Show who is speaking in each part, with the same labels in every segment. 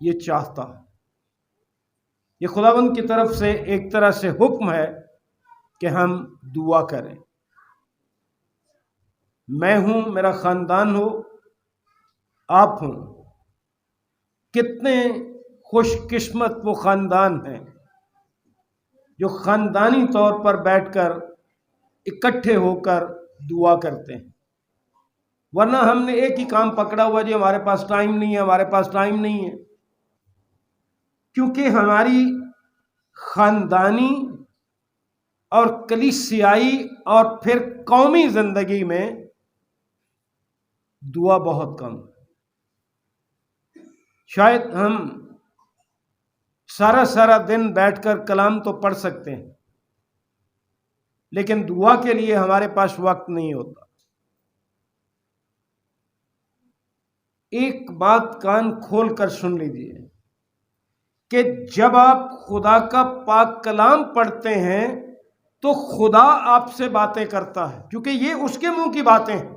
Speaker 1: یہ چاہتا ہے۔ یہ خداوند کی طرف سے ایک طرح سے حکم ہے کہ ہم دعا کریں۔ میں ہوں، میرا خاندان ہو، آپ ہوں، کتنے خوش قسمت وہ خاندان ہیں جو خاندانی طور پر بیٹھ کر اکٹھے ہو کر دعا کرتے ہیں۔ ورنہ ہم نے ایک ہی کام پکڑا ہوا، جی ہمارے پاس ٹائم نہیں ہے، ہمارے پاس ٹائم نہیں ہے، کیونکہ ہماری خاندانی اور کلیسیائی اور پھر قومی زندگی میں دعا بہت کم ہے۔ شاید ہم سارا دن بیٹھ کر کلام تو پڑھ سکتے ہیں، لیکن دعا کے لیے ہمارے پاس وقت نہیں ہوتا۔ ایک بات کان کھول کر سن لیجیے کہ جب آپ خدا کا پاک کلام پڑھتے ہیں تو خدا آپ سے باتیں کرتا ہے، کیونکہ یہ اس کے منہ کی باتیں ہیں۔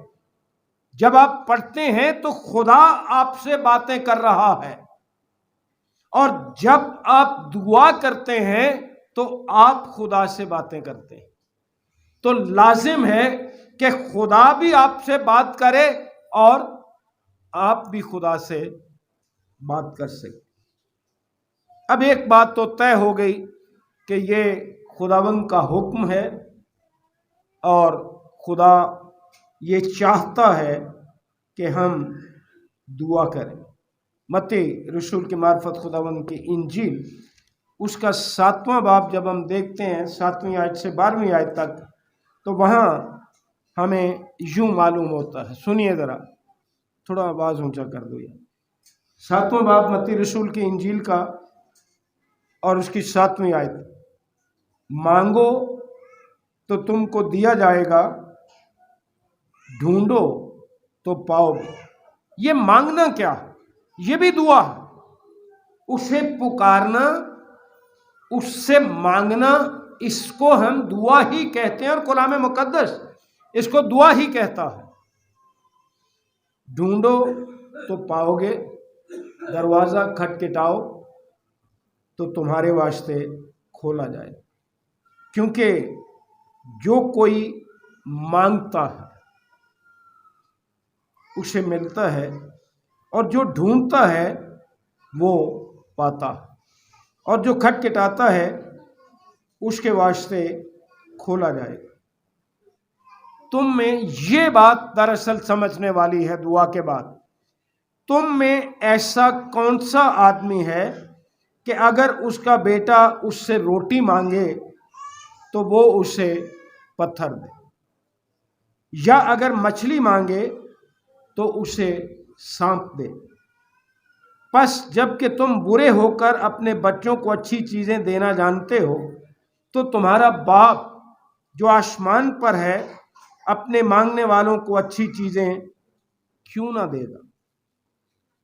Speaker 1: جب آپ پڑھتے ہیں تو خدا آپ سے باتیں کر رہا ہے، اور جب آپ دعا کرتے ہیں تو آپ خدا سے باتیں کرتے ہیں۔ تو لازم ہے کہ خدا بھی آپ سے بات کرے اور آپ بھی خدا سے بات کر سکیں۔ اب ایک بات تو طے ہو گئی کہ یہ خداوند کا حکم ہے اور خدا یہ چاہتا ہے کہ ہم دعا کریں۔ متی رسول کی معرفت خداوند کی انجیل، اس کا 7واں باب جب ہم دیکھتے ہیں 7ویں آیت سے 12ویں آیت تک، تو وہاں ہمیں یوں معلوم ہوتا ہے۔ سنیے ذرا، تھوڑا آواز اونچا کر دو۔ 7واں باب متی رسول کی انجیل کا اور اس کی 7ویں آیت، مانگو تو تم کو دیا جائے گا، ڈھونڈو تو پاؤ گے۔ یہ مانگنا کیا ہے؟ یہ بھی دعا ہے۔ اسے پکارنا، اس سے مانگنا، اس کو ہم دعا ہی کہتے ہیں، اور کلام مقدس اس کو دعا ہی کہتا ہے۔ ڈھونڈو تو پاؤ گے، دروازہ کھٹکھٹاؤ تو تمہارے واسطے کھولا جائے، کیونکہ جو کوئی مانگتا ہے اسے ملتا ہے، اور جو ڈھونڈتا ہے وہ پاتا ہے، اور جو کھٹکھٹاتا ہے اس کے واسطے کھولا جائے گا۔ تم میں یہ بات دراصل سمجھنے والی ہے دعا کے بعد، تم میں ایسا کون سا آدمی ہے کہ اگر اس کا بیٹا اس سے روٹی مانگے تو وہ اسے پتھر دے، یا اگر مچھلی مانگے تو اسے سانپ دے؟ پس جب کہ تم برے ہو کر اپنے بچوں کو اچھی چیزیں دینا جانتے ہو، تو تمہارا باپ جو آسمان پر ہے اپنے مانگنے والوں کو اچھی چیزیں کیوں نہ دے گا؟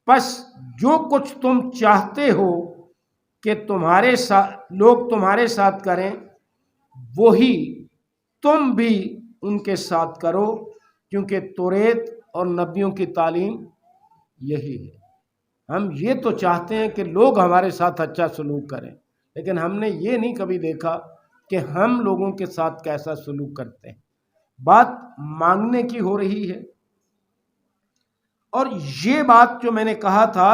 Speaker 1: پس جو کچھ تم چاہتے ہو کہ لوگ تمہارے ساتھ کریں، وہی تم بھی ان کے ساتھ کرو، کیونکہ توریت اور نبیوں کی تعلیم یہی ہے۔ ہم یہ تو چاہتے ہیں کہ لوگ ہمارے ساتھ اچھا سلوک کریں، لیکن ہم نے یہ نہیں کبھی دیکھا کہ ہم لوگوں کے ساتھ کیسا سلوک کرتے ہیں۔ بات مانگنے کی ہو رہی ہے، اور یہ بات جو میں نے کہا تھا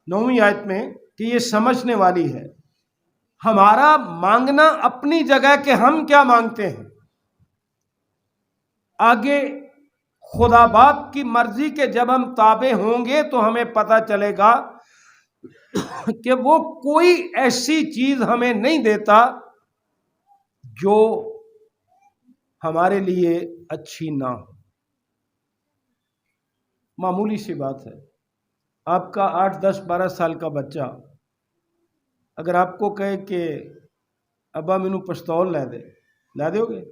Speaker 1: 9ویں آیت میں کہ یہ سمجھنے والی ہے۔ ہمارا مانگنا اپنی جگہ کہ ہم کیا مانگتے ہیں، آگے خدا باپ کی مرضی کے جب ہم تابع ہوں گے تو ہمیں پتہ چلے گا کہ وہ کوئی ایسی چیز ہمیں نہیں دیتا جو ہمارے لیے اچھی نہ ہو۔ معمولی سی بات ہے، آپ کا 8 10 12 سال کا بچہ اگر آپ کو کہے کہ ابا مینو پستول لے دے، لا دو گے؟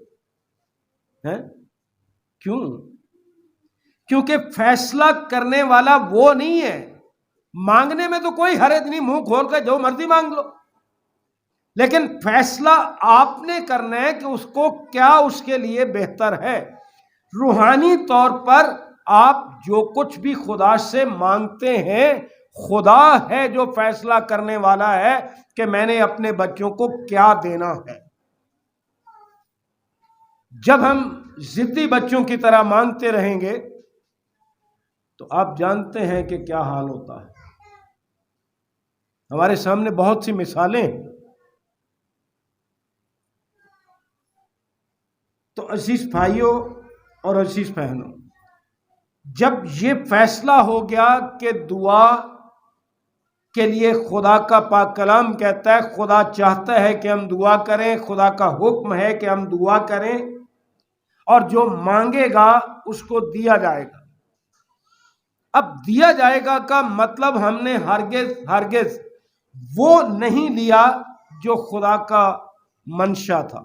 Speaker 1: کیوں؟ کیونکہ فیصلہ کرنے والا وہ نہیں ہے۔ مانگنے میں تو کوئی حرج نہیں، منہ کھول کے جو مرضی مانگ لو، لیکن فیصلہ آپ نے کرنا ہے کہ اس کو کیا اس کے لیے بہتر ہے۔ روحانی طور پر آپ جو کچھ بھی خدا سے مانگتے ہیں خدا ہے جو فیصلہ کرنے والا ہے کہ میں نے اپنے بچوں کو کیا دینا ہے۔ جب ہم ضدی بچوں کی طرح مانگتے رہیں گے تو آپ جانتے ہیں کہ کیا حال ہوتا ہے۔ ہمارے سامنے بہت سی مثالیں ہیں۔ تو عزیز بھائیوں اور عزیز بہنوں، جب یہ فیصلہ ہو گیا کہ دعا کے لیے خدا کا پاک کلام کہتا ہے، خدا چاہتا ہے کہ ہم دعا کریں، خدا کا حکم ہے کہ ہم دعا کریں، اور جو مانگے گا اس کو دیا جائے گا۔ اب دیا جائے گا کا مطلب ہم نے ہرگز وہ نہیں لیا جو خدا کا منشا تھا،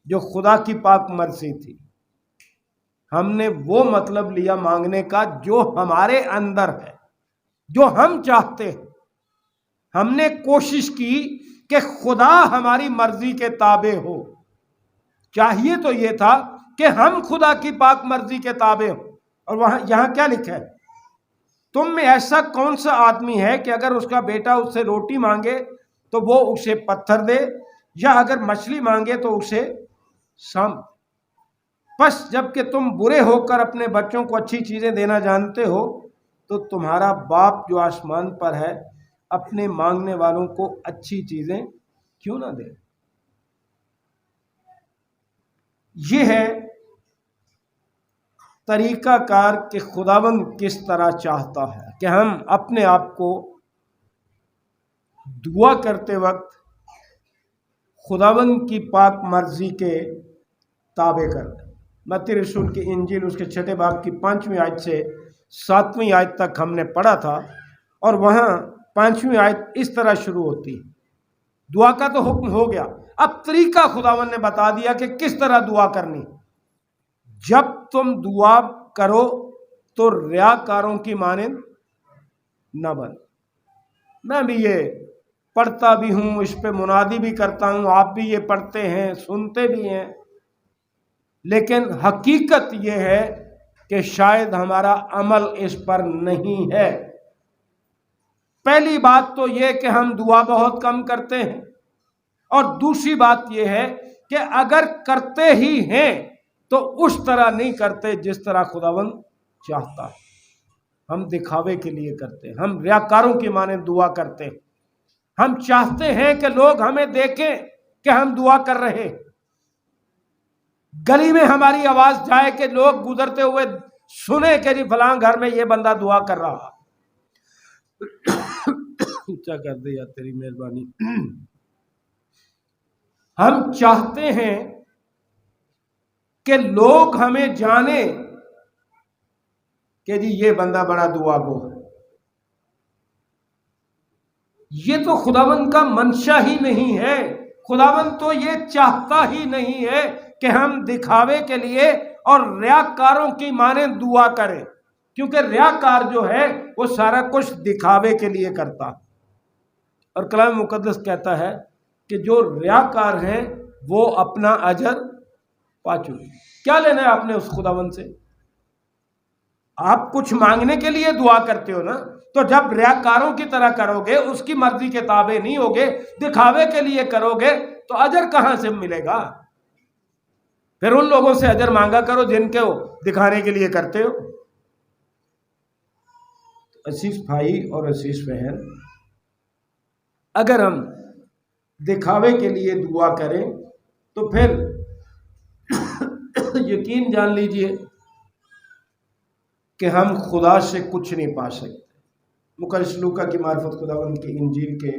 Speaker 1: جو خدا کی پاک مرضی تھی۔ ہم نے وہ مطلب لیا مانگنے کا جو ہمارے اندر ہے، جو ہم چاہتے ہیں۔ ہم نے کوشش کی کہ خدا ہماری مرضی کے تابع ہو۔ چاہیے تو یہ تھا کہ ہم خدا کی پاک مرضی کے تابع ہوں۔ اور یہاں کیا لکھا ہے؟ تم میں ایسا کون سا آدمی ہے کہ اگر اس کا بیٹا اس سے روٹی مانگے تو وہ اسے پتھر دے، یا اگر مچھلی مانگے تو اسے سانپ؟ پس جب کہ تم برے ہو کر اپنے بچوں کو اچھی چیزیں دینا جانتے ہو تو تمہارا باپ جو آسمان پر ہے اپنے مانگنے والوں کو اچھی چیزیں کیوں نہ دے۔ یہ ہے طریقہ کار کہ خداوند کس طرح چاہتا ہے کہ ہم اپنے آپ کو دعا کرتے وقت خداوند کی پاک مرضی کے تابع کر دیں۔ متی رسول کی انجیل اس کے 6 باب کی 5ویں آیت سے 7ویں آیت تک ہم نے پڑھا تھا، اور وہاں 5ویں آیت اس طرح شروع ہوتی ہے۔ دعا کا تو حکم ہو گیا، اب طریقہ خداوند نے بتا دیا کہ کس طرح دعا کرنی۔ جب تم دعا کرو تو ریاکاروں کی مانند نہ بن۔ میں بھی یہ پڑھتا بھی ہوں، اس پہ منادی بھی کرتا ہوں، آپ بھی یہ پڑھتے ہیں، سنتے بھی ہیں، لیکن حقیقت یہ ہے کہ شاید ہمارا عمل اس پر نہیں ہے۔ پہلی بات تو یہ کہ ہم دعا بہت کم کرتے ہیں، اور دوسری بات یہ ہے کہ اگر کرتے ہی ہیں تو اس طرح نہیں کرتے جس طرح خداوند چاہتا ہے۔ ہم دکھاوے کے لیے کرتے ہیں، ہم ریاکاروں کی مانند دعا کرتے ہیں۔ ہم چاہتے ہیں کہ لوگ ہمیں دیکھیں کہ ہم دعا کر رہے ہیں، گلی میں ہماری آواز جائے کہ لوگ گزرتے ہوئے سنے کہ جی فلاں گھر میں یہ بندہ دعا کر رہا۔ اونچا کر دے یا تیری مہربانی۔ ہم چاہتے ہیں کہ لوگ ہمیں جانے کہ جی یہ بندہ بڑا دعا گو ہے۔ یہ تو خداوند کا منشا ہی نہیں ہے۔ خداوند تو یہ چاہتا ہی نہیں ہے کہ ہم دکھاوے کے لیے اور ریاکاروں کی مانند دعا کریں، کیونکہ ریاکار جو ہے وہ سارا کچھ دکھاوے کے لیے کرتا ہے۔ اور کلام مقدس کہتا ہے کہ جو ریاکار ہیں وہ اپنا اجر پا چکے۔ کیا لینا ہے آپ نے اس خداوند سے؟ آپ کچھ مانگنے کے لیے دعا کرتے ہو نا، تو جب ریاکاروں کی طرح کرو گے، اس کی مرضی کے تابع نہیں ہوگے، دکھاوے کے لیے کرو گے، تو اجر کہاں سے ملے گا؟ پھر ان لوگوں سے اجر مانگا کرو جن کے دکھانے کے لیے کرتے ہو۔ عزیز بھائی اور عزیز بہن، اگر ہم دکھاوے کے لیے دعا کریں تو پھر یقین جان لیجئے کہ ہم خدا سے کچھ نہیں پا سکتے۔ مقدس لوکا کی معرفت خداوند کی انجیل کے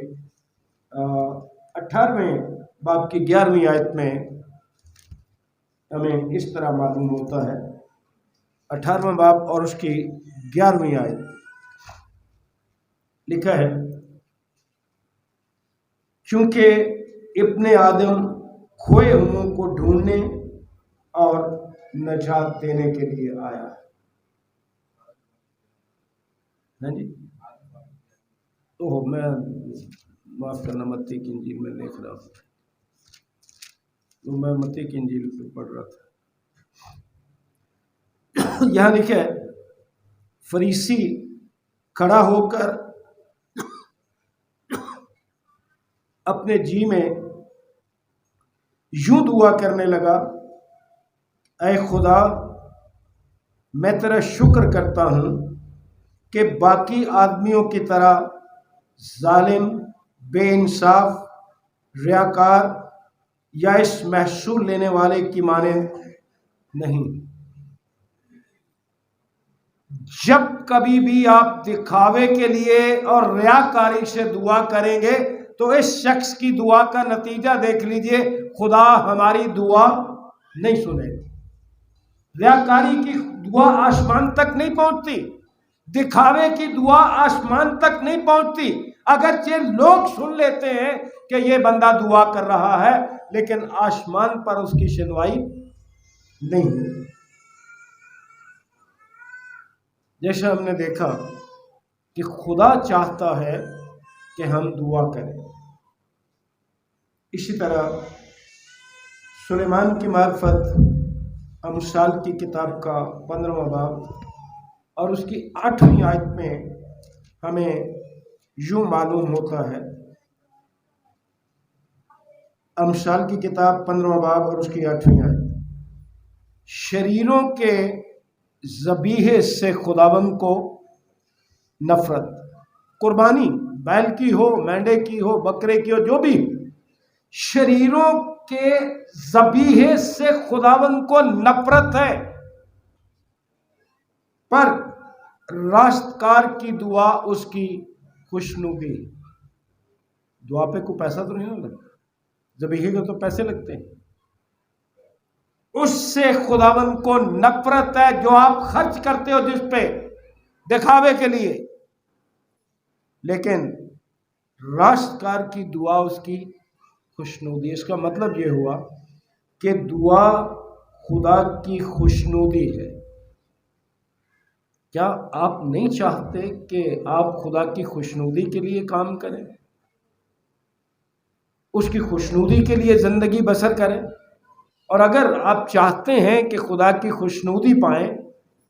Speaker 1: 18ویں باب کی 11ویں آیت میں ہمیں اس طرح معلوم ہوتا ہے۔ 18واں باب اور اس کی 11ویں آیت لکھا ہے، کیونکہ ابن آدم کھوئے ہوئوں کو ڈھونڈنے اور نجات دینے کے لیے آیا ہے۔ ہاں جی، میں معاف کرنا، متی کی انجیل میں لکھ رہا ہوں، تو میں متی کی انجیل پہ پڑھ رہا تھا۔ یہاں لکھا ہے، فریسی کھڑا ہو کر اپنے جی میں یوں دعا کرنے لگا، اے خدا میں تیرا شکر کرتا ہوں کہ باقی آدمیوں کی طرح ظالم، بے انصاف، ریاکار یا اس محصول لینے والے کی مانند نہیں۔ جب کبھی بھی آپ دکھاوے کے لیے اور ریاکاری سے دعا کریں گے تو اس شخص کی دعا کا نتیجہ دیکھ لیجئے، خدا ہماری دعا نہیں سنے گا۔ ریاکاری کی دعا آسمان تک نہیں پہنچتی، دکھاوے کی دعا آسمان تک نہیں پہنچتی۔ اگرچہ لوگ سن لیتے ہیں کہ یہ بندہ دعا کر رہا ہے، لیکن آسمان پر اس کی سنوائی نہیں۔ جیسے ہم نے دیکھا کہ خدا چاہتا ہے کہ ہم دعا کریں، اسی طرح سلیمان کی معرفت امثال کی کتاب کا 15واں باب اور اس کی 8ویں آیت میں ہمیں یوں معلوم ہوتا ہے۔ امثال کی کتاب 15واں باب اور اس کی 8ویں آیت، شریروں کے ذبیحے سے خداوند کو نفرت، قربانی بیل کی ہو، مینڈے کی ہو، بکرے کی ہو، جو بھی شریروں کے ذبیحے سے خداوند کو نفرت ہے، پر راست کار کی دعا اس کی خوشنودی۔ دعا پہ کوئی پیسہ تو نہیں لگتا، ذبیحے کو تو پیسے لگتے ہیں۔ اس سے خداوند کو نفرت ہے جو آپ خرچ کرتے ہو جس پہ دکھاوے کے لیے، لیکن راست کار کی دعا اس کی خوشنودی۔ اس کا مطلب یہ ہوا کہ دعا خدا کی خوشنودی ہے۔ کیا آپ نہیں چاہتے کہ آپ خدا کی خوشنودی کے لیے کام کریں، اس کی خوشنودی کے لیے زندگی بسر کریں؟ اور اگر آپ چاہتے ہیں کہ خدا کی خوشنودی پائیں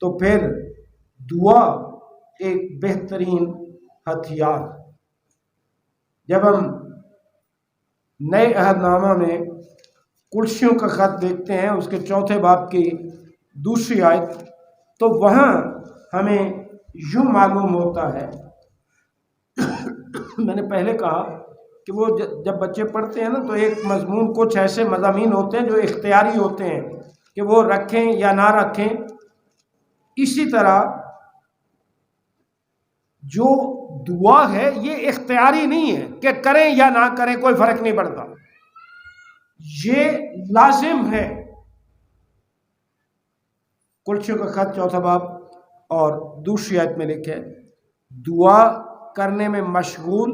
Speaker 1: تو پھر دعا ایک بہترین ہتھیار۔ جب ہم نئے عہد نامہ میں کلسیوں کا خط دیکھتے ہیں، اس کے 4 باب کی 2 آیت، تو وہاں ہمیں یوں معلوم ہوتا ہے میں نے پہلے کہا کہ وہ جب بچے پڑھتے ہیں نا تو ایک مضمون، کچھ ایسے مضامین ہوتے ہیں جو اختیاری ہوتے ہیں کہ وہ رکھیں یا نہ رکھیں۔ اسی طرح جو دعا ہے یہ اختیاری نہیں ہے کہ کریں یا نہ کریں، کوئی فرق نہیں پڑتا، یہ لازم ہے۔ کلسیوں کا خط 4 باب اور 2 آیت میں لکھے، دعا کرنے میں مشغول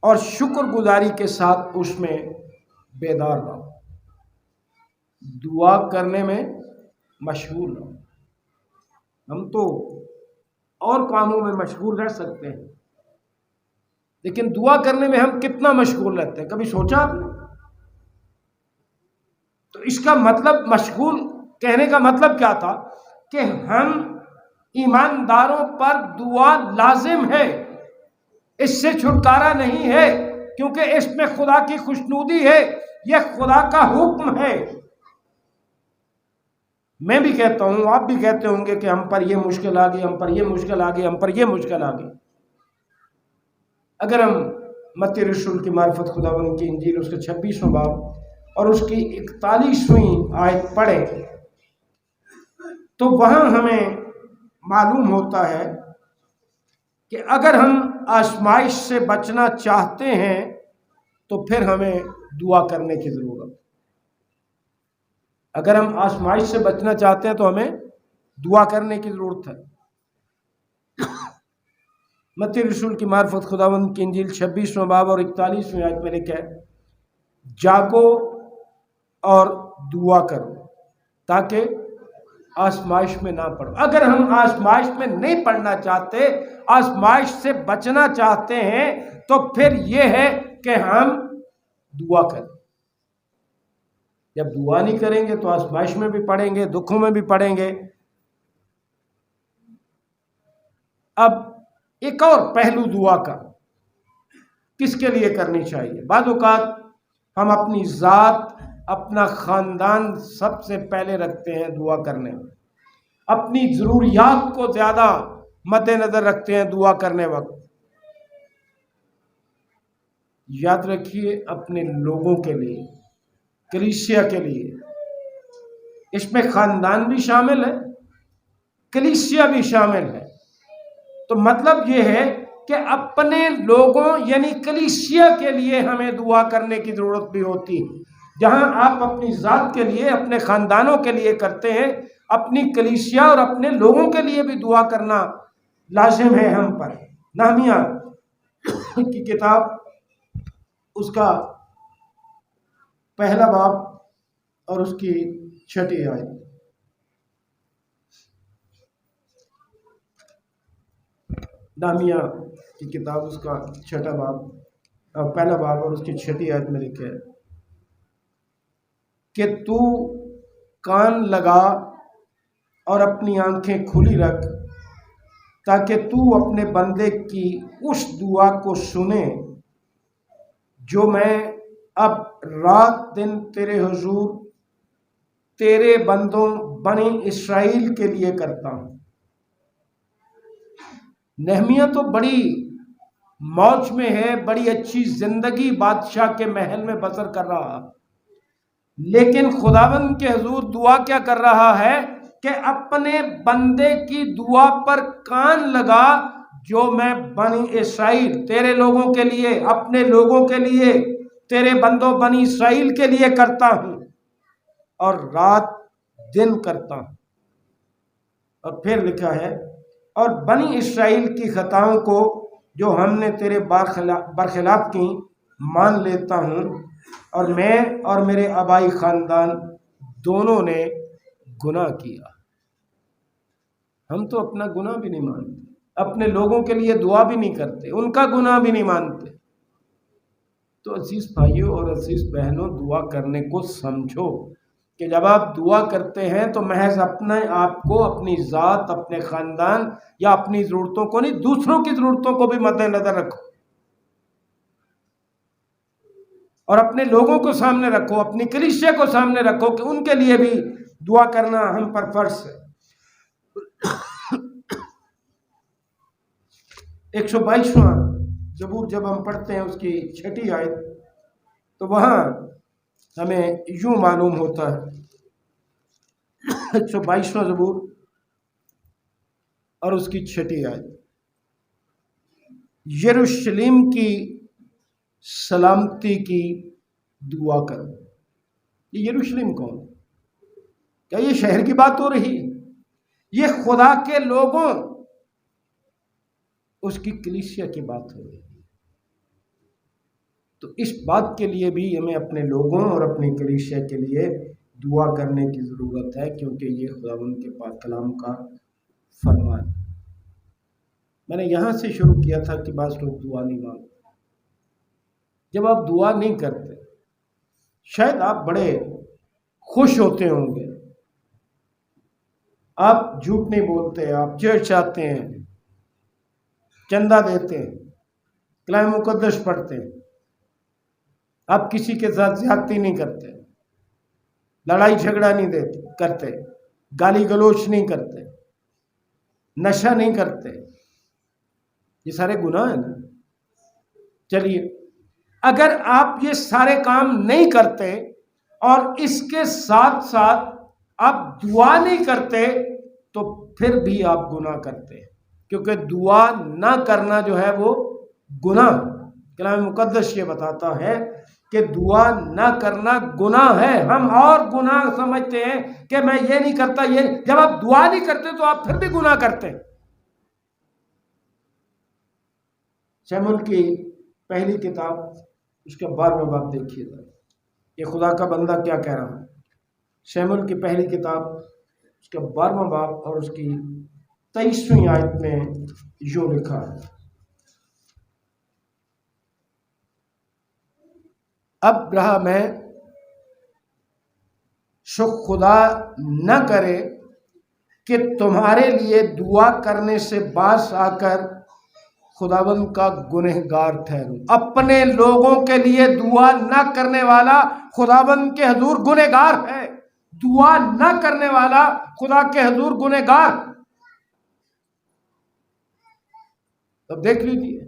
Speaker 1: اور شکر گزاری کے ساتھ اس میں بیدار رہو۔ دعا کرنے میں مشغول رہو۔ ہم تو اور کاموں میں مشغول رہ سکتے ہیں، لیکن دعا کرنے میں ہم کتنا مشغول رہتے ہیں، کبھی سوچا آپ نے؟ تو اس کا مطلب، مشغول کہنے کا مطلب کیا تھا کہ ہم ایمانداروں پر دعا لازم ہے، اس سے چھٹکارا نہیں ہے، کیونکہ اس میں خدا کی خوشنودی ہے، یہ خدا کا حکم ہے۔ میں بھی کہتا ہوں، آپ بھی کہتے ہوں گے کہ ہم پر یہ مشکل آ گئی، ہم پر یہ مشکل آ گئی، ہم پر یہ مشکل آ گئی۔ اگر ہم متی رسول کی معرفت خداوند کی انجیل اس کے 26واں باب اور اس کی 41ویں آیت پڑھیں تو وہاں ہمیں معلوم ہوتا ہے کہ اگر ہم آزمائش سے بچنا چاہتے ہیں تو پھر ہمیں دعا کرنے کی ضرورت ہے۔ اگر ہم آزمائش سے بچنا چاہتے ہیں تو ہمیں دعا کرنے کی ضرورت ہے۔ متی رسول کی معرفت خداوند کی انجیل 26واں باب اور 41ویں آیت میں لکھا ہے، جاگو اور دعا کرو تاکہ آزمائش میں نہ پڑو۔ اگر ہم آزمائش میں نہیں پڑنا چاہتے، آزمائش سے بچنا چاہتے ہیں، تو پھر یہ ہے کہ ہم دعا کریں۔ جب دعا نہیں کریں گے تو آزمائش میں بھی پڑیں گے، دکھوں میں بھی پڑیں گے۔ اب ایک اور پہلو دعا کا کس کے لیے کرنی چاہیے؟ بعض اوقات ہم اپنی ذات، اپنا خاندان سب سے پہلے رکھتے ہیں دعا کرنے میں، اپنی ضروریات کو زیادہ مد نظر رکھتے ہیں دعا کرنے وقت۔ یاد رکھیے اپنے لوگوں کے لیے، کلیسیا کے لیے، اس میں خاندان بھی شامل ہے، کلیسیا بھی شامل ہے۔ تو مطلب یہ ہے کہ اپنے لوگوں یعنی کلیسیا کے لیے ہمیں دعا کرنے کی ضرورت بھی ہوتی ہے۔ جہاں آپ اپنی ذات کے لیے، اپنے خاندانوں کے لیے کرتے ہیں، اپنی کلیسیا اور اپنے لوگوں کے لیے بھی دعا کرنا لازم ہے ہم پر۔ نہمیہ کی کتاب، اس کا پہلا باب اور اس کی 6 آیت۔ نہمیہ کی کتاب، اس کا 6 باب، پہلا باب اور اس کی 6 آیت میں لکھا ہے کہ تو کان لگا اور اپنی آنکھیں کھلی رکھ تاکہ تو اپنے بندے کی اس دعا کو سنے جو میں اب رات دن تیرے حضور تیرے بندوں بنی اسرائیل کے لیے کرتا ہوں۔ نہمیہ تو بڑی موج میں ہے، بڑی اچھی زندگی بادشاہ کے محل میں بسر کر رہا، لیکن خداوند کے حضور دعا کیا کر رہا ہے کہ اپنے بندے کی دعا پر کان لگا جو میں بنی اسرائیل تیرے لوگوں کے لیے، اپنے لوگوں کے لیے، تیرے بندوں بنی اسرائیل کے لیے کرتا ہوں اور رات دن کرتا ہوں۔ اور پھر لکھا ہے اور بنی اسرائیل کی خطاؤں کو جو ہم نے تیرے برخلاف کی مان لیتا ہوں، اور میں اور میرے آبائی خاندان دونوں نے گناہ کیا۔ ہم تو اپنا گناہ بھی نہیں مانتے، اپنے لوگوں کے لیے دعا بھی نہیں کرتے، ان کا گناہ بھی نہیں مانتے۔ تو عزیز بھائیوں اور عزیز بہنوں، دعا کرنے کو سمجھو کہ جب آپ دعا کرتے ہیں تو محض اپنے آپ کو، اپنی ذات، اپنے خاندان یا اپنی ضرورتوں کو نہیں، دوسروں کی ضرورتوں کو بھی مد نظر رکھو، اور اپنے لوگوں کو سامنے رکھو، اپنی کلیسیا کو سامنے رکھو کہ ان کے لیے بھی دعا کرنا ہم پر فرض ہے۔ 122واں زبور جب ہم پڑھتے ہیں اس کی 6 آیت، تو وہاں ہمیں یوں معلوم ہوتا ہے، 122واں زبور اور اس کی 6 آیت، یروشلم کی سلامتی کی دعا کرو۔ یہ یروشلم کون؟ کیا یہ شہر کی بات ہو رہی ہے؟ یہ خدا کے لوگوں، اس کی کلیسیا کی بات ہو رہی ہے۔ تو اس بات کے لیے بھی ہمیں اپنے لوگوں اور اپنی کلیسیا کے لیے دعا کرنے کی ضرورت ہے، کیونکہ یہ خداوند کے پاک کلام کا فرمان۔ میں نے یہاں سے شروع کیا تھا کہ بعض لوگ دعا نہیں مانگتے۔ جب آپ دعا نہیں کرتے، شاید آپ بڑے خوش ہوتے ہوں گے، آپ جھوٹ نہیں بولتے، آپ چرچ آتے ہیں، چندہ دیتے ہیں، کلام مقدس پڑھتے ہیں، آپ کسی کے ساتھ زیادتی نہیں کرتے، لڑائی جھگڑا نہیں کرتے، گالی گلوچ نہیں کرتے، نشہ نہیں کرتے۔ یہ سارے گناہ ہیں نا۔ چلیے، اگر آپ یہ سارے کام نہیں کرتے اور اس کے ساتھ ساتھ آپ دعا نہیں کرتے تو پھر بھی آپ گناہ کرتے ہیں، کیونکہ دعا نہ کرنا جو ہے وہ گناہ، کلام مقدس یہ بتاتا ہے کہ دعا نہ کرنا گناہ ہے۔ ہم اور گناہ سمجھتے ہیں کہ میں یہ نہیں کرتا، یہ نہیں۔ جب آپ دعا نہیں کرتے تو آپ پھر بھی گناہ کرتے ہیں۔ شمول کی پہلی کتاب، اس کا 12واں باب دیکھیے گا، یہ خدا کا بندہ کیا کہہ رہا ہے۔ شمول کی پہلی کتاب، اس کا 12واں باب اور اس کی 23ویں آیت میں یوں لکھا ہے، اب رہا میں سو خدا نہ کرے کہ تمہارے لیے دعا کرنے سے باز آ کر خداوند کا گنہگار ٹھہروں۔ اپنے لوگوں کے لیے دعا نہ کرنے والا خداوند کے حضور گنہگار ہے، دعا نہ کرنے والا خدا کے حضور گنہگار۔ تب دیکھ لیجیے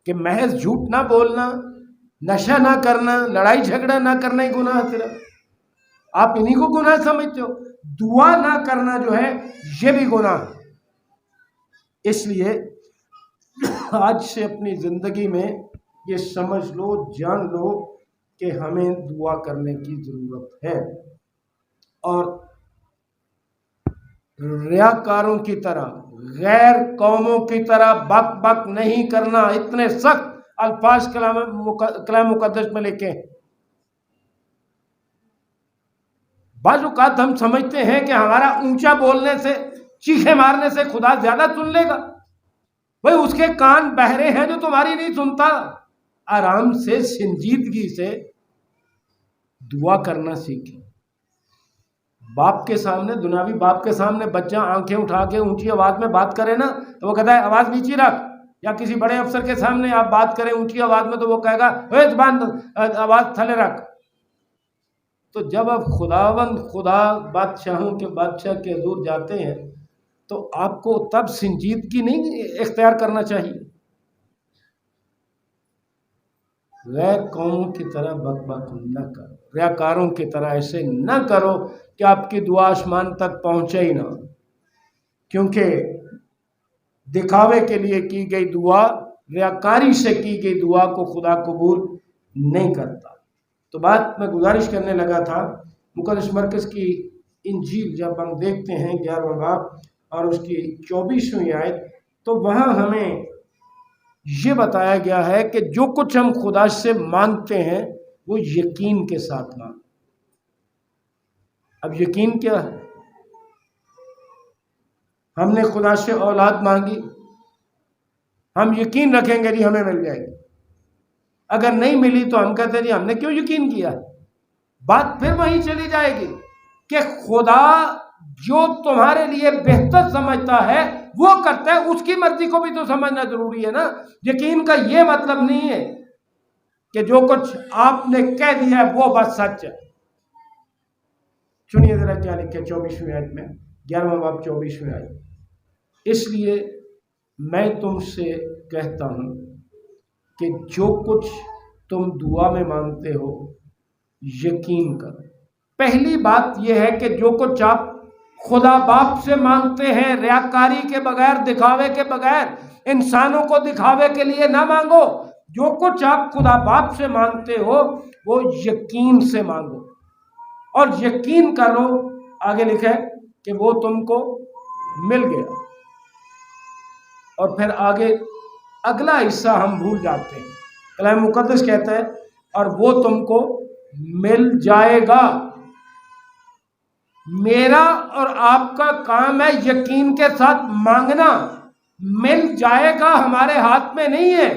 Speaker 1: کہ محض جھوٹ نہ بولنا، نشہ نہ کرنا، لڑائی جھگڑا نہ کرنا ہی گناہ ہے صرف؟ آپ انہی کو گناہ سمجھتے ہو؟ دعا نہ کرنا جو ہے یہ بھی گناہ ہے۔ اس لیے آج سے اپنی زندگی میں یہ سمجھ لو، جان لو کہ ہمیں دعا کرنے کی ضرورت ہے، اور ریاکاروں کی طرح، غیر قوموں کی طرح بک بک نہیں کرنا۔ اتنے سخت الفاظ کلام مقدس میں لکھے ہیں۔ بعض اوقات ہم سمجھتے ہیں کہ ہمارا اونچا بولنے سے، چیخے مارنے سے خدا زیادہ سن لے گا۔ بھئی اس کے کان بہرے ہیں جو تمہاری نہیں سنتا۔ آرام سے، سنجیدگی سے دعا کرنا سیکھیں۔ باپ کے سامنے، دنیاوی باپ کے سامنے بچہ آنکھیں اٹھا کے اونچی آواز میں بات کرے نا تو وہ کہتا ہے آواز نیچی رکھ، یا کسی بڑے افسر کے سامنے آپ بات کریں اونچی آواز میں تو وہ کہے گا اے زبان آواز تھلے رکھ۔ تو جب آپ خدا بادشاہوں کے بادشاہ کے حضور جاتے ہیں تو آپ کو تب سنجیدگی نہیں اختیار کرنا چاہیے۔ غیر قوموں کی طرح بک بک نہ کرو، ریاکاروں کی طرح ایسے نہ کرو کہ آپ کی دعا آسمان تک پہنچے ہی نہ، کیونکہ دکھاوے کے لیے کی گئی دعا، ریاکاری سے کی گئی دعا کو خدا قبول نہیں کرتا۔ تو بات میں گزارش کرنے لگا تھا، مقدس مرکز کی انجیل جب ہم دیکھتے ہیں 11واں باب اور اس کی 24ویں آیت، تو وہاں ہمیں یہ بتایا گیا ہے کہ جو کچھ ہم خدا سے مانگتے ہیں وہ یقین کے ساتھ مانگیں۔ اب یقین کیا ہے؟ ہم نے خدا سے اولاد مانگی، ہم یقین رکھیں گے جی ہمیں مل جائے گی۔ اگر نہیں ملی تو ہم کہتے ہیں جی ہم نے کیوں یقین کیا؟ بات پھر وہیں چلی جائے گی کہ خدا جو تمہارے لیے بہتر سمجھتا ہے وہ کرتا ہے، اس کی مرضی کو بھی تو سمجھنا ضروری ہے نا۔ یقین کا یہ مطلب نہیں ہے کہ جو کچھ آپ نے کہہ دیا ہے وہ بات سچ ہے۔ سنیے ذرا کیا لکھے 24ویں آیت میں، 11واں باب 24ویں آیت۔ اس لیے میں تم سے کہتا ہوں کہ جو کچھ تم دعا میں مانگتے ہو یقین کرو۔ پہلی بات یہ ہے کہ جو کچھ آپ خدا باپ سے مانگتے ہیں ریاکاری کے بغیر، دکھاوے کے بغیر، انسانوں کو دکھاوے کے لیے نہ مانگو۔ جو کچھ آپ خدا باپ سے مانگتے ہو وہ یقین سے مانگو، اور یقین کرو، آگے لکھا ہے کہ وہ تم کو مل گیا۔ اور پھر آگے اگلا حصہ ہم بھول جاتے ہیں۔ کلام مقدس کہتا ہے اور وہ تم کو مل جائے گا۔ میرا اور آپ کا کام ہے یقین کے ساتھ مانگنا۔ مل جائے گا ہمارے ہاتھ میں نہیں ہے۔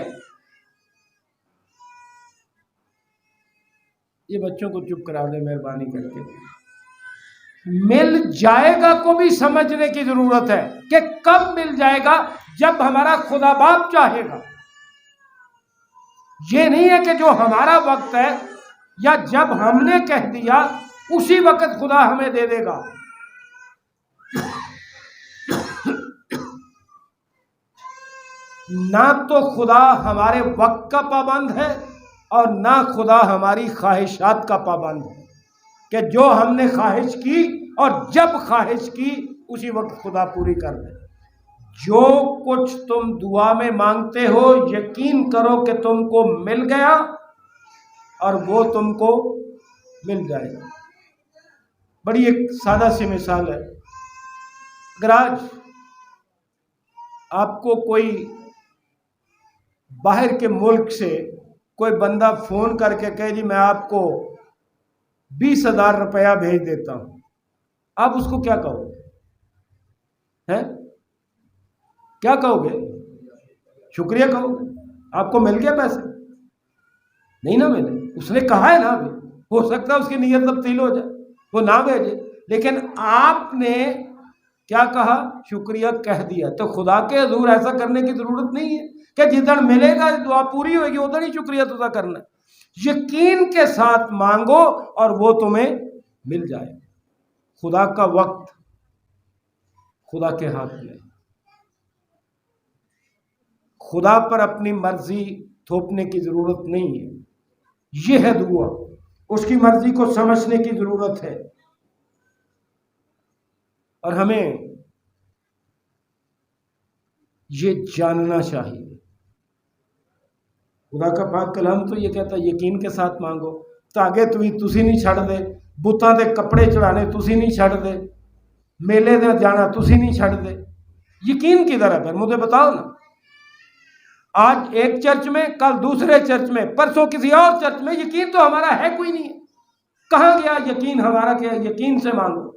Speaker 1: یہ بچوں کو چپ کرا دیں مہربانی کر کے۔ مل جائے گا کو بھی سمجھنے کی ضرورت ہے کہ کب مل جائے گا؟ جب ہمارا خدا باپ چاہے گا۔ یہ نہیں ہے کہ جو ہمارا وقت ہے یا جب ہم نے کہہ دیا اسی وقت خدا ہمیں دے دے گا۔ نہ تو خدا ہمارے وقت کا پابند ہے اور نہ خدا ہماری خواہشات کا پابند ہے کہ جو ہم نے خواہش کی اور جب خواہش کی اسی وقت خدا پوری کر دے۔ جو کچھ تم دعا میں مانگتے ہو یقین کرو کہ تم کو مل گیا اور وہ تم کو مل جائے گا۔ بڑی ایک سادہ سی مثال ہے۔ اگر آج آپ کو کوئی باہر کے ملک سے کوئی بندہ فون کر کے کہے جی میں آپ کو 20,000 روپیہ بھیج دیتا ہوں، آپ اس کو کیا کہو گے؟ کیا کہو گے؟ شکریہ کہو گے؟ آپ کو مل گیا پیسے؟ نہیں نہ ملے، اس نے کہا ہے نا، ابھی ہو سکتا ہے اس کی نیت تبدیل ہو جائے، وہ نہ بھیجے، لیکن آپ نے کیا کہا؟ شکریہ کہہ دیا۔ تو خدا کے حضور ایسا کرنے کی ضرورت نہیں ہے کہ جدھر ملے گا دعا پوری ہوئے گی ادھر ہی شکریہ ادا کرنا ہے۔ یقین کے ساتھ مانگو اور وہ تمہیں مل جائے۔ خدا کا وقت خدا کے ہاتھ میں، خدا پر اپنی مرضی تھوپنے کی ضرورت نہیں ہے۔ یہ ہے دعا، اس کی مرضی کو سمجھنے کی ضرورت ہے، اور ہمیں یہ جاننا چاہیے۔ خدا کا پاک کلام تو یہ کہتا ہے یقین کے ساتھ مانگو، تاکہ تسی نہیں چھڑ دے، بتاں دے کپڑے چڑھانے تسی نہیں چھڑ دے، میلے دے جانا تسی نہیں چھڑ دے۔ یقین کی طرف ہے، مجھے بتاؤ نا، آج ایک چرچ میں، کل دوسرے چرچ میں، پرسوں کسی اور چرچ میں، یقین تو ہمارا ہے کوئی نہیں ہے۔ کہاں گیا یقین ہمارا؟ کیا یقین سے مانگو۔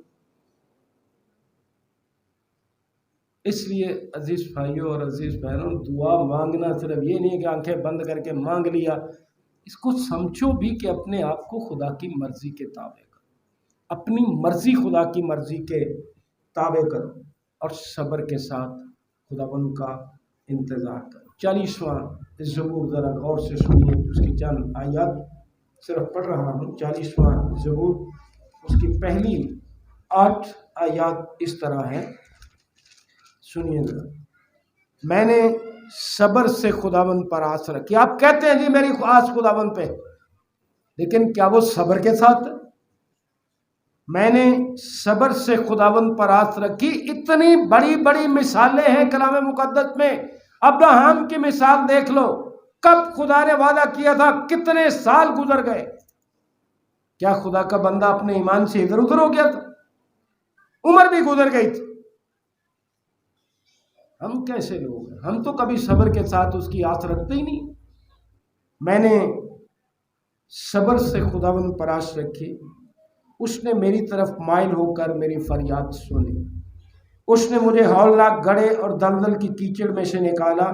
Speaker 1: اس لیے عزیز بھائیوں اور عزیز بہنوں، دعا مانگنا صرف یہ نہیں ہے کہ آنکھیں بند کر کے مانگ لیا، اس کو سمجھو بھی کہ اپنے آپ کو خدا کی مرضی کے تابع کرو، اپنی مرضی خدا کی مرضی کے تابع کرو، اور صبر کے ساتھ خداوند کا انتظار کرو۔ 40واں زبور ذرا غور سے سنیے، اس کی چند آیات صرف پڑھ رہا ہوں۔ 40واں زبور، اس کی پہلی 8 آیات اس طرح ہیں، سنیے ذرا۔ میں نے صبر سے خداوند پر آس رکھی۔ آپ کہتے ہیں جی میری آس خداوند پہ، لیکن کیا وہ صبر کے ساتھ؟ میں نے صبر سے خداوند پر آس رکھی۔ اتنی بڑی بڑی مثالیں ہیں کلام مقدس میں۔ ابراہیم کی مثال دیکھ لو، کب خدا نے وعدہ کیا تھا، کتنے سال گزر گئے، کیا خدا کا بندہ اپنے ایمان سے ادھر ادھر ہو گیا تھا؟ عمر بھی گزر گئی تھی۔ ہم کیسے لوگ ہیں؟ ہم تو کبھی صبر کے ساتھ اس کی آس رکھتے ہی نہیں۔ میں نے صبر سے خداوند پر آس رکھی، اس نے میری طرف مائل ہو کر میری فریاد سنی۔ اس نے مجھے ہولناک گڑھے اور دلدل کی کیچڑ میں سے نکالا،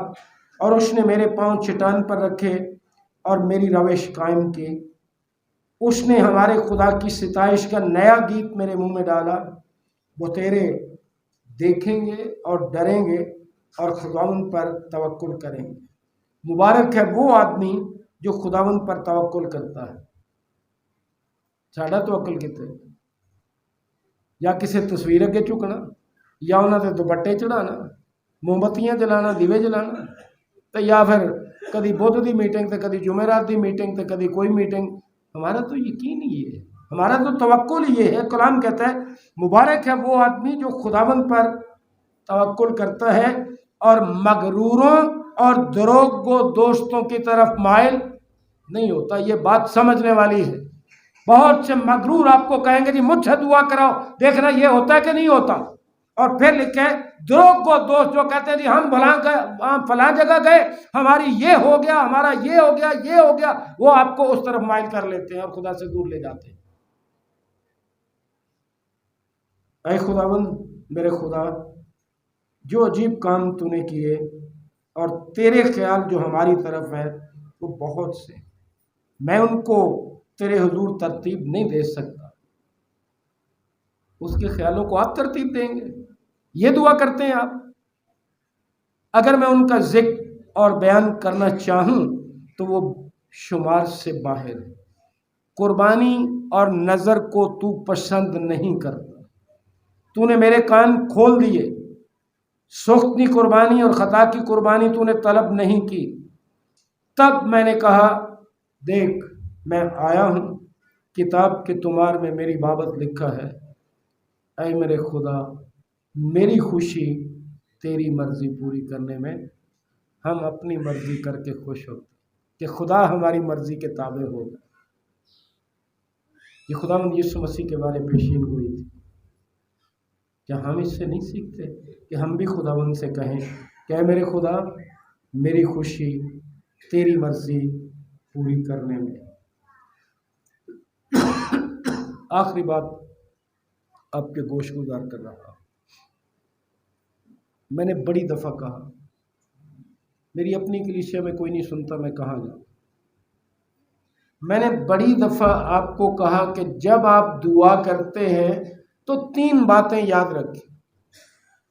Speaker 1: اور اس نے میرے پاؤں چٹان پر رکھے اور میری روش قائم کی۔ اس نے ہمارے خدا کی ستائش کا نیا گیت میرے منہ میں ڈالا۔ وہ تیرے دیکھیں گے اور ڈریں گے اور خداوند پر توکل کریں گے۔ مبارک ہے وہ آدمی جو خداوند پر توکل کرتا ہے۔ ساڈا توکل کتے یا کسی تصویر اگے چکنا، یا انہوں نے دوپٹے چڑھانا، موم بتیاں جلانا، دیوے جلانا، تو یا پھر کدی بدھ دی میٹنگ تے کدی جمعرات دی میٹنگ تے کدی کوئی میٹنگ۔ ہمارا تو یقین ہی ہے، ہمارا تو توکل یہ ہے۔ کلام کہتا ہے مبارک ہے وہ آدمی جو خداوند پر توکل کرتا ہے اور مغروروں اور دروغگو دوستوں کی طرف مائل نہیں ہوتا۔ یہ بات سمجھنے والی ہے۔ بہت سے مغرور آپ کو کہیں گے جی مجھ سے دعا کراؤ، دیکھنا یہ ہوتا ہے کہ نہیں ہوتا، اور پھر لکھے دروغگو دوست جو کہتے ہیں جی ہم فلاں جگہ گئے، ہماری یہ ہو گیا، ہمارا یہ ہو گیا، یہ ہو گیا، وہ آپ کو اس طرف مائل کر لیتے ہیں اور خدا سے دور لے جاتے ہیں۔ اے خداوند میرے خدا، جو عجیب کام تو نے کیے اور تیرے خیال جو ہماری طرف ہے وہ بہت سے، میں ان کو تیرے حضور ترتیب نہیں دے سکتا۔ اس کے خیالوں کو آپ ترتیب دیں گے؟ یہ دعا کرتے ہیں آپ؟ اگر میں ان کا ذکر اور بیان کرنا چاہوں تو وہ شمار سے باہر ہے۔ قربانی اور نظر کو تو پسند نہیں کرتا۔ تو نے میرے کان کھول دیے، سختی قربانی اور خطا کی قربانی تو نے طلب نہیں کی۔ تب میں نے کہا دیکھ میں آیا ہوں، کتاب کے تمہار میں میری بابت لکھا ہے۔ اے میرے خدا، میری خوشی تیری مرضی پوری کرنے میں۔ ہم اپنی مرضی کر کے خوش ہوتے کہ خدا ہماری مرضی کے تابع ہوگا۔ یہ خداوند یسوع مسیح کے بارے پیشین گوئی تھی۔ کیا ہم اس سے نہیں سیکھتے کہ ہم بھی خداوند سے کہیں کہ اے میرے خدا، میری خوشی تیری مرضی پوری کرنے میں۔ آخری بات آپ کے گوش گزار کر رہا، میں نے بڑی دفعہ کہا، میری اپنی کلیسیا میں کوئی نہیں سنتا میں کہاں جاؤں۔ میں نے بڑی دفعہ آپ کو کہا کہ جب آپ دعا کرتے ہیں تو 3 باتیں یاد رکھیں۔